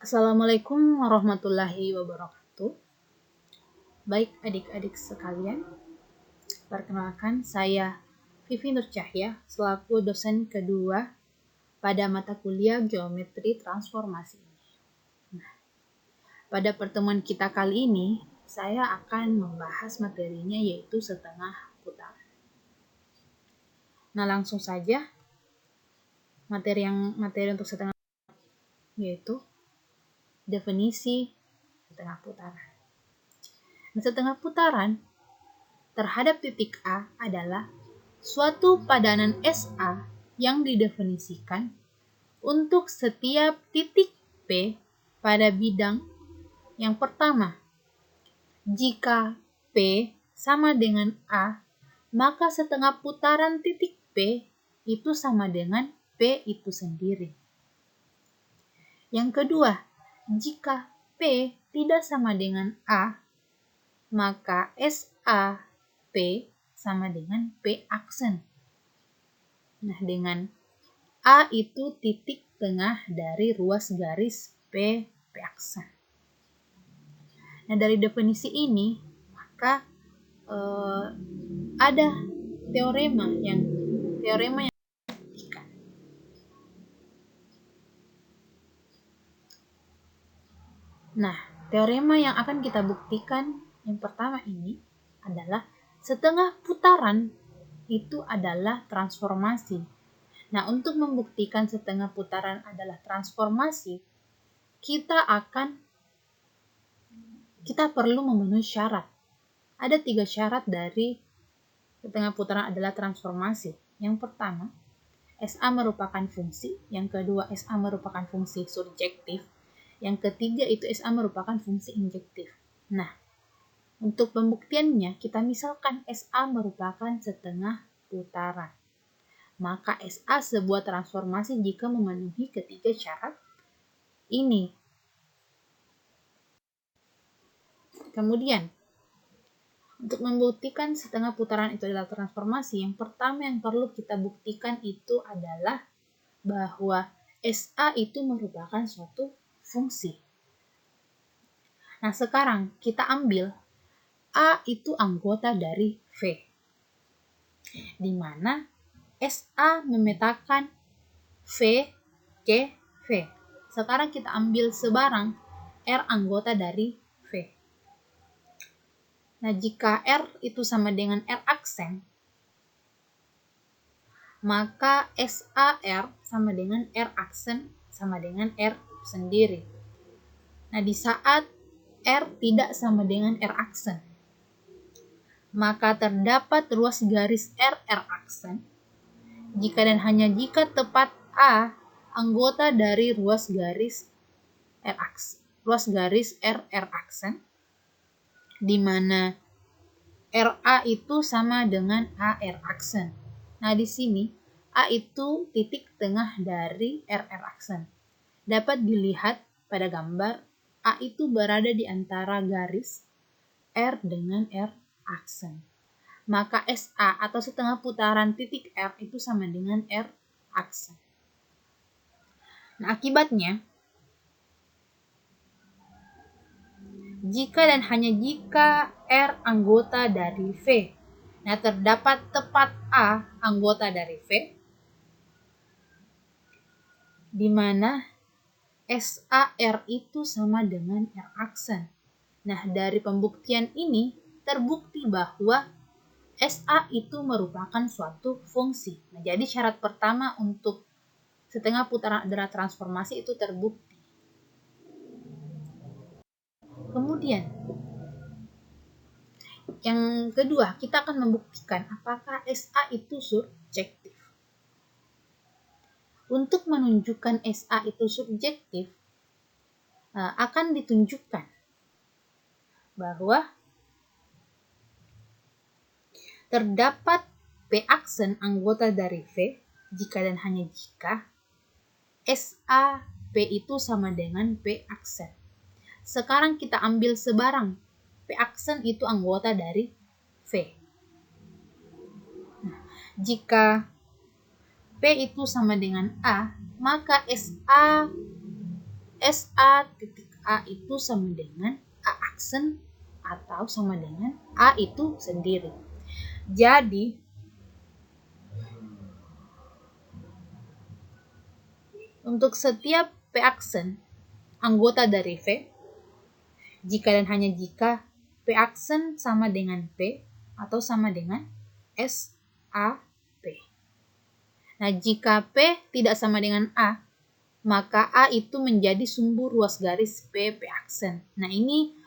Assalamualaikum warahmatullahi wabarakatuh. Baik adik-adik sekalian, perkenalkan saya Vivi Nur Cahya selaku dosen kedua pada mata kuliah Geometri Transformasi. Pada pertemuan kita kali ini, saya akan membahas materinya yaitu setengah putaran. Nah, langsung saja materi untuk setengah yaitu definisi setengah putaran. Setengah putaran terhadap titik A adalah suatu padanan SA yang didefinisikan untuk setiap titik P pada bidang yang pertama. Jika P sama dengan A, maka setengah putaran titik P itu sama dengan P itu sendiri. Yang kedua, jika P tidak sama dengan A, maka SA P sama dengan P aksen. Nah, dengan A itu titik tengah dari ruas garis P aksen. Nah, dari definisi ini, maka ada teorema yang Nah, teorema yang akan kita buktikan yang pertama ini adalah setengah putaran itu adalah transformasi. Nah, untuk membuktikan setengah putaran adalah transformasi, kita perlu memenuhi syarat. Ada 3 syarat dari setengah putaran adalah transformasi. Yang pertama, SA merupakan fungsi. Yang kedua, SA merupakan fungsi surjektif. Yang ketiga itu SA merupakan fungsi injektif. Nah, untuk pembuktiannya, kita misalkan SA merupakan setengah putaran. Maka SA sebuah transformasi jika memenuhi ketiga syarat ini. Kemudian, untuk membuktikan setengah putaran itu adalah transformasi, yang pertama yang perlu kita buktikan itu adalah bahwa SA itu merupakan suatu fungsi. Nah, sekarang kita ambil A itu anggota dari V, di mana SA memetakan V ke V. Sekarang kita ambil sebarang R anggota dari V. Nah, jika R itu sama dengan R aksen, maka SAR sama dengan R aksen sama dengan R sendiri. Nah, di saat R tidak sama dengan R aksen, maka terdapat ruas garis R aksen jika dan hanya jika tepat A anggota dari ruas garis R aksen, di mana RA itu sama dengan AR aksen. Nah, di sini A itu titik tengah dari RR aksen. Dapat dilihat pada gambar A itu berada di antara garis R dengan R aksen. Maka SA atau setengah putaran titik R itu sama dengan R aksen. Nah, akibatnya, jika dan hanya jika R anggota dari V, nah terdapat tepat A anggota dari V, di mana SAR itu sama dengan R aksen. Nah, dari pembuktian ini terbukti bahwa SA itu merupakan suatu fungsi. Nah, jadi syarat pertama untuk setengah putaran adalah transformasi itu terbukti. Kemudian, yang kedua, kita akan membuktikan apakah SA itu surjektif. Untuk menunjukkan SA itu subjektif, akan ditunjukkan bahwa terdapat P aksen anggota dari V jika dan hanya jika SA P itu sama dengan P aksen. Sekarang kita ambil sebarang P aksen itu anggota dari V. Nah, jika P itu sama dengan A, maka SA SA titik A itu sama dengan A aksen atau sama dengan A itu sendiri. Jadi, untuk setiap P aksen anggota dari V, jika dan hanya jika P aksen sama dengan P atau sama dengan SAP. Nah, jika P tidak sama dengan A, maka A itu menjadi sumbu ruas garis P aksen. Nah,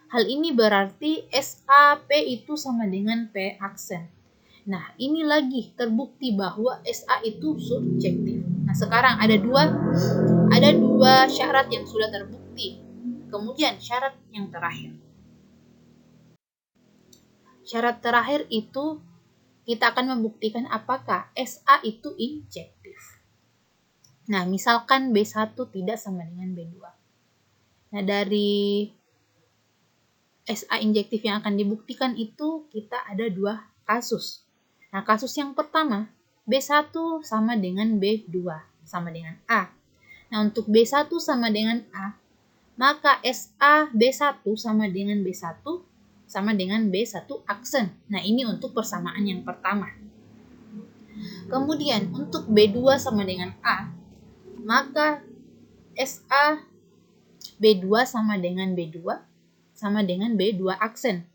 hal ini berarti SAP itu sama dengan P aksen. Nah, ini lagi terbukti bahwa SA itu surjektif. Nah, sekarang ada dua syarat yang sudah terbukti. Kemudian syarat yang terakhir. Syarat terakhir itu kita akan membuktikan apakah SA itu injektif. Nah, misalkan B1 tidak sama dengan B2. Nah, dari SA injektif yang akan dibuktikan itu kita ada dua kasus. Nah, kasus yang pertama, B1 sama dengan B2, sama dengan A. Nah, untuk B1 sama dengan A, maka SA B1 sama dengan B1 sama dengan B1 aksen. Nah, ini untuk persamaan yang pertama. Kemudian, untuk B2 sama dengan A, maka SA B2 sama dengan B2 sama dengan B2 aksen.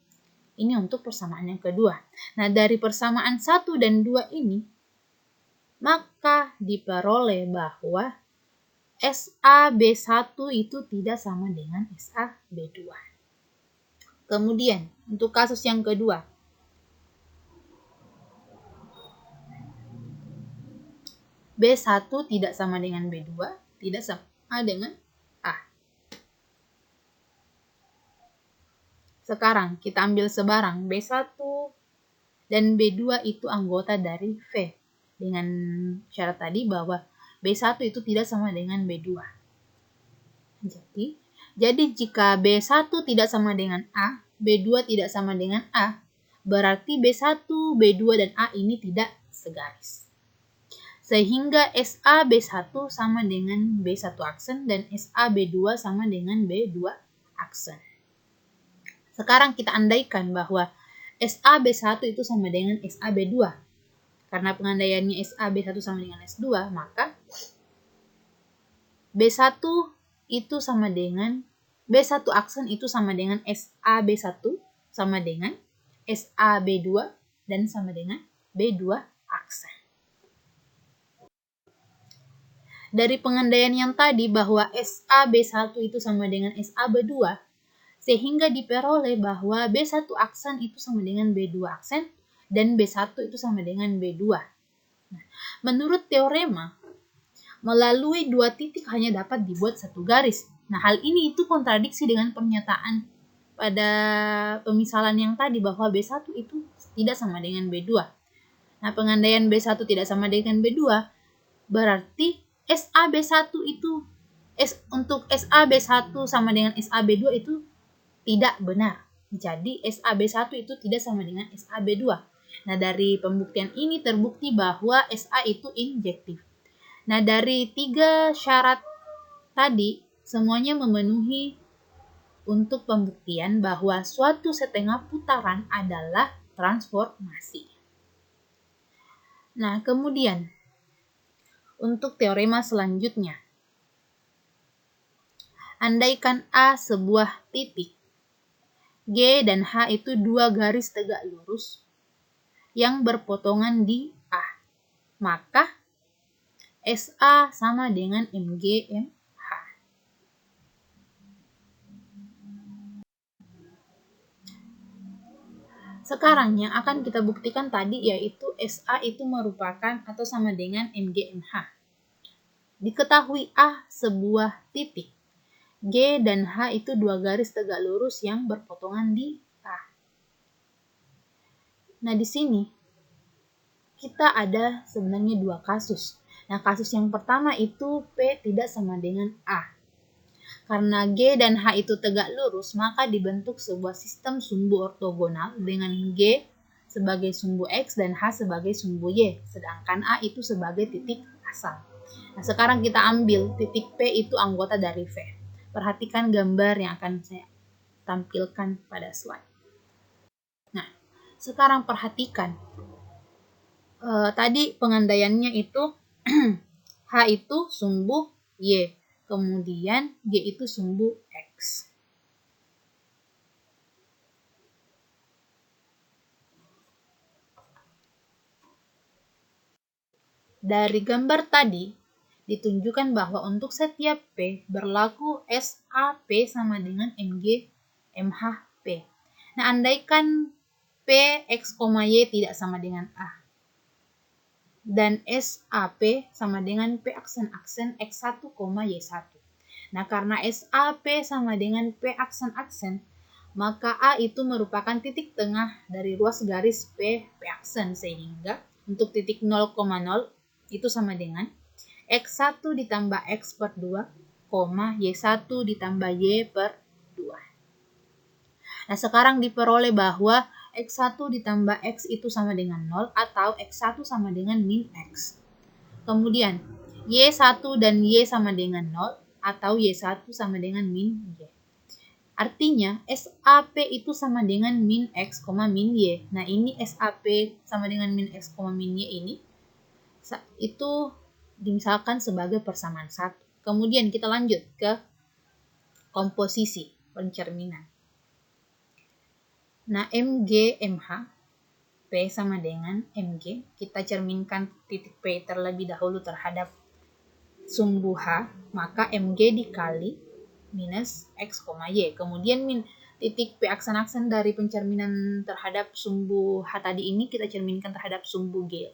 Ini untuk persamaan yang kedua. Nah, dari persamaan 1 dan 2 ini, maka diperoleh bahwa SA B1 itu tidak sama dengan SA B2. Kemudian, untuk kasus yang kedua, B1 tidak sama dengan B2, tidak sama dengan A. Sekarang, kita ambil sebarang B1 dan B2 itu anggota dari V. Dengan syarat tadi bahwa B1 itu tidak sama dengan B2. Jadi jika B1 tidak sama dengan A, B2 tidak sama dengan A, berarti B1, B2, dan A ini tidak segaris. Sehingga SA B1 sama dengan B1 aksen dan SA B2 sama dengan B2 aksen. Sekarang kita andaikan bahwa SA B1 itu sama dengan SA B2. Karena pengandaiannya SA B1 sama dengan S2, maka B1 itu sama dengan B1 aksen itu sama dengan SA B1 sama dengan SA B2 dan sama dengan B2 aksen. Dari pengandaian yang tadi bahwa SA B1 itu sama dengan SA B2, sehingga diperoleh bahwa B1 aksen itu sama dengan B2 aksen dan B1 itu sama dengan B2. Nah, menurut teorema, melalui dua titik hanya dapat dibuat satu garis. Nah, hal ini itu kontradiksi dengan pernyataan pada pemisalan yang tadi bahwa B1 itu tidak sama dengan B2. Nah, pengandaian B1 tidak sama dengan B2 berarti SA B1 itu untuk SA B1 sama dengan SA B2 itu tidak benar. Jadi SA B1 itu tidak sama dengan SA B2. Nah, dari pembuktian ini terbukti bahwa SA itu injektif. Nah, dari 3 syarat tadi, semuanya memenuhi untuk pembuktian bahwa suatu setengah putaran adalah transformasi. Nah, kemudian, untuk teorema selanjutnya, andaikan A sebuah titik, G dan H itu dua garis tegak lurus yang berpotongan di A, maka SA sama dengan MG MH. Sekarang yang akan kita buktikan tadi yaitu SA itu merupakan atau sama dengan MG MH. Diketahui A sebuah titik, G dan H itu dua garis tegak lurus yang berpotongan di A. Nah, di sini kita ada sebenarnya dua kasus. Nah, kasus yang pertama itu P tidak sama dengan A. Karena G dan H itu tegak lurus, maka dibentuk sebuah sistem sumbu ortogonal dengan G sebagai sumbu X dan H sebagai sumbu Y, sedangkan A itu sebagai titik asal. Nah, sekarang kita ambil titik P itu anggota dari V. Perhatikan gambar yang akan saya tampilkan pada slide. Nah, sekarang perhatikan. Tadi pengandaiannya itu H itu sumbu Y, kemudian G itu sumbu X. Dari gambar tadi, ditunjukkan bahwa untuk setiap P berlaku SAP sama dengan MG MH P. Nah, andaikan P X, Y tidak sama dengan A, dan SAP sama dengan P aksen-aksen X1, Y1. Nah, karena SAP sama dengan P aksen-aksen, maka A itu merupakan titik tengah dari ruas garis P aksen, sehingga untuk titik 0,0 itu sama dengan X1 ditambah X per 2, Y1 ditambah Y per 2. Nah, sekarang diperoleh bahwa X1 ditambah X itu sama dengan 0 atau X1 sama dengan min X. Kemudian, Y1 dan Y sama dengan 0 atau Y1 sama dengan min Y. Artinya, SAP itu sama dengan min X, min Y. Nah, ini SAP sama dengan min X, min Y ini itu dimisalkan sebagai persamaan 1. Kemudian kita lanjut ke komposisi pencerminan. Nah, MG, MH, P sama dengan MG. Kita cerminkan titik P terlebih dahulu terhadap sumbu H, maka MG dikali minus X, Y. Kemudian titik P aksen-aksen dari pencerminan terhadap sumbu H tadi ini kita cerminkan terhadap sumbu G.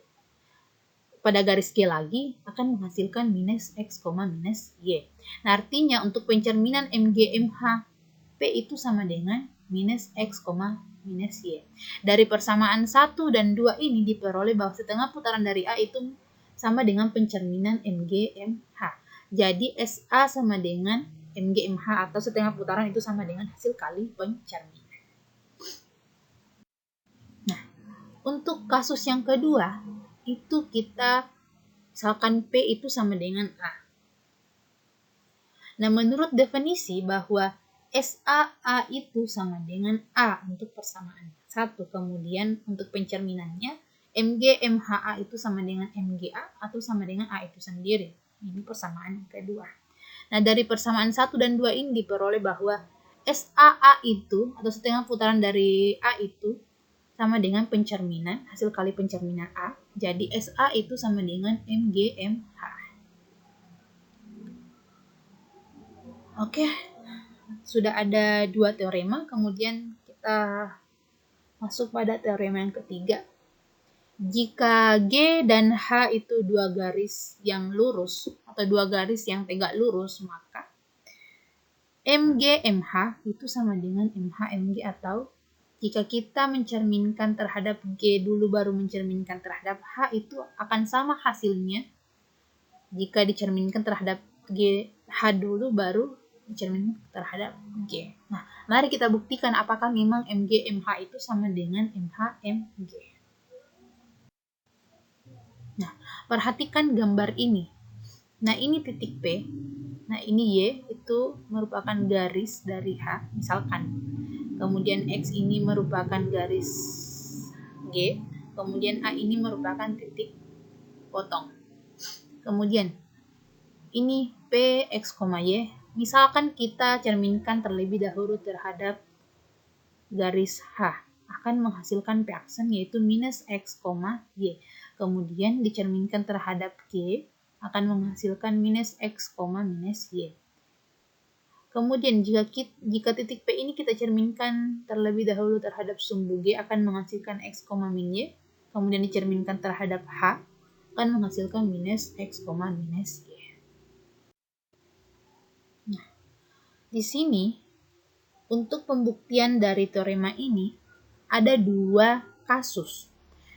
Pada garis G lagi akan menghasilkan minus X, minus Y. Nah, artinya untuk pencerminan MG, MH, P itu sama dengan minus X, minus Y. Dari persamaan 1 dan 2 ini diperoleh bahwa setengah putaran dari A itu sama dengan pencerminan MG, MH. Jadi SA sama dengan MG, MH atau setengah putaran itu sama dengan hasil kali pencerminan. Nah, untuk kasus yang kedua, itu kita misalkan P itu sama dengan A. Nah, menurut definisi bahwa SAA itu sama dengan A untuk persamaan 1. Kemudian untuk pencerminannya MG MHA itu sama dengan MGA atau sama dengan A itu sendiri. Ini persamaan kedua. Nah, dari persamaan 1 dan 2 ini diperoleh bahwa SAA itu atau setengah putaran dari A itu sama dengan pencerminan, hasil kali pencerminan A. Jadi SA itu sama dengan MG MH. Oke, sudah ada 2 teorema, kemudian kita masuk pada teorema yang ketiga. Jika G dan H itu 2 garis yang lurus atau 2 garis yang tegak lurus, maka MG MH itu sama dengan MH MG, atau jika kita mencerminkan terhadap G dulu baru mencerminkan terhadap H, itu akan sama hasilnya jika dicerminkan terhadap G H dulu baru dicerminkan terhadap G. Nah, mari kita buktikan apakah memang MG MH itu sama dengan MH MG. Nah, perhatikan gambar ini. Nah, ini titik P. Nah, ini Y itu merupakan garis dari H, misalkan. Kemudian X ini merupakan garis G, kemudian A ini merupakan titik potong. Kemudian ini P, X, Y. Misalkan kita cerminkan terlebih dahulu terhadap garis H, akan menghasilkan P aksen yaitu minus X, Y. Kemudian dicerminkan terhadap G, akan menghasilkan minus X, minus Y. Kemudian jika titik P ini kita cerminkan terlebih dahulu terhadap sumbu G, akan menghasilkan X, min Y. Kemudian dicerminkan terhadap H, akan menghasilkan minus X, minus Y. Nah, di sini untuk pembuktian dari teorema ini ada 2 kasus.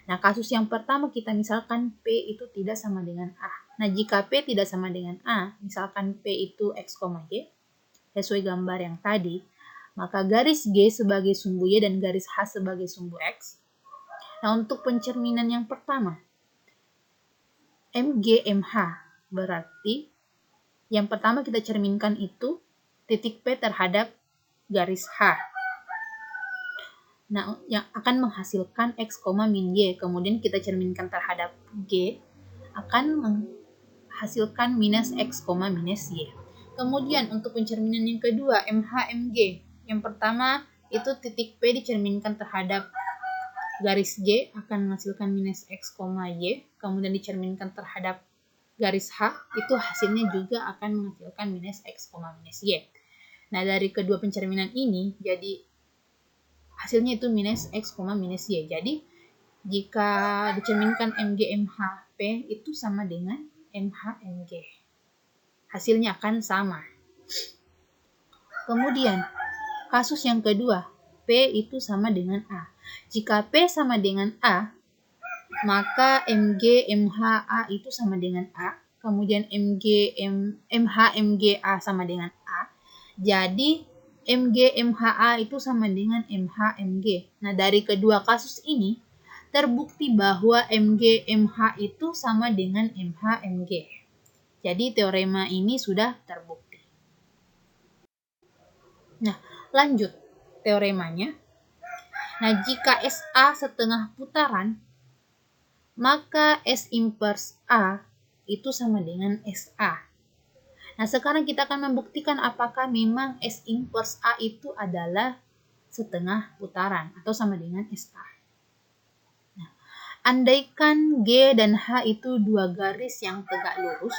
Nah, kasus yang pertama kita misalkan P itu tidak sama dengan A. Nah, jika P tidak sama dengan A, misalkan P itu X, Y, sesuai gambar yang tadi, maka garis G sebagai sumbu Y dan garis H sebagai sumbu X. Nah, untuk pencerminan yang pertama, MG MH berarti yang pertama kita cerminkan itu titik P terhadap garis H. Nah, yang akan menghasilkan X, min Y, kemudian kita cerminkan terhadap G, akan menghasilkan minus X, minus Y. Kemudian untuk pencerminan yang kedua, MH, MG. Yang pertama, itu titik P dicerminkan terhadap garis G, akan menghasilkan minus X, Y. Kemudian dicerminkan terhadap garis H, itu hasilnya juga akan menghasilkan minus X, minus Y. Nah, dari kedua pencerminan ini, jadi hasilnya itu minus X, minus Y. Jadi, jika dicerminkan MG, MH, P itu sama dengan MH, MG. Hasilnya akan sama. Kemudian, kasus yang kedua, P itu sama dengan A. Jika P sama dengan A, maka MG, MH, A itu sama dengan A. Kemudian MH, MG, A sama dengan A. Jadi, MG, MHA itu sama dengan MH, MG. Nah, dari kedua kasus ini, terbukti bahwa MG, MH itu sama dengan MH, MG. Jadi, teorema ini sudah terbukti. Nah, lanjut teoremanya. Nah, jika SA setengah putaran, maka S inverse A itu sama dengan SA. Nah, sekarang kita akan membuktikan apakah memang S inverse A itu adalah setengah putaran atau sama dengan SA. Nah, andaikan G dan H itu dua garis yang tegak lurus,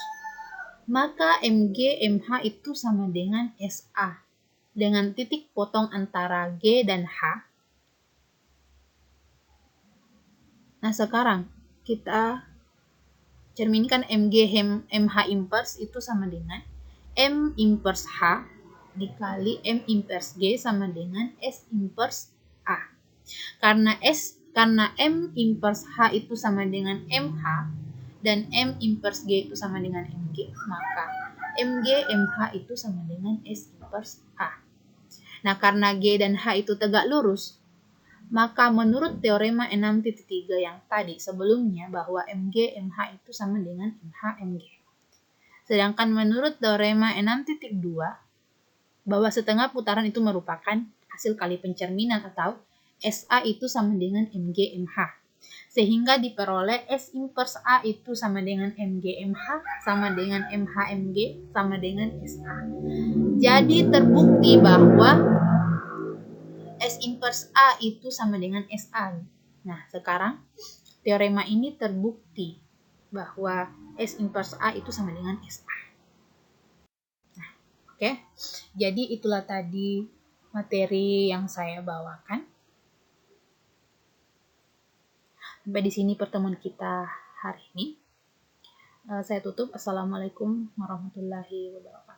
maka MG, MH itu sama dengan SA. Dengan titik potong antara G dan H. Nah, sekarang kita cerminkan MG, MH inverse itu sama dengan M inverse H dikali M inverse G sama dengan S inverse A. Karena M inverse H itu sama dengan MH dan M inverse G itu sama dengan MG, maka MG, MH itu sama dengan S inverse A. Nah, karena G dan H itu tegak lurus, maka menurut teorema 6.3 yang tadi sebelumnya bahwa MG, MH itu sama dengan MH, MG. Sedangkan menurut teorema 6.2 bahwa setengah putaran itu merupakan hasil kali pencerminan atau SA itu sama dengan MG, MH. Sehingga diperoleh S inverse A itu sama dengan MG, MH, sama dengan MH, MG, sama dengan SA. Jadi terbukti bahwa S inverse A itu sama dengan SA. Nah, sekarang teorema ini terbukti bahwa S inverse A itu sama dengan SA. Nah, oke. Jadi itulah tadi materi yang saya bawakan. Sampai di sini pertemuan kita hari ini. Saya tutup. Assalamualaikum warahmatullahi wabarakatuh.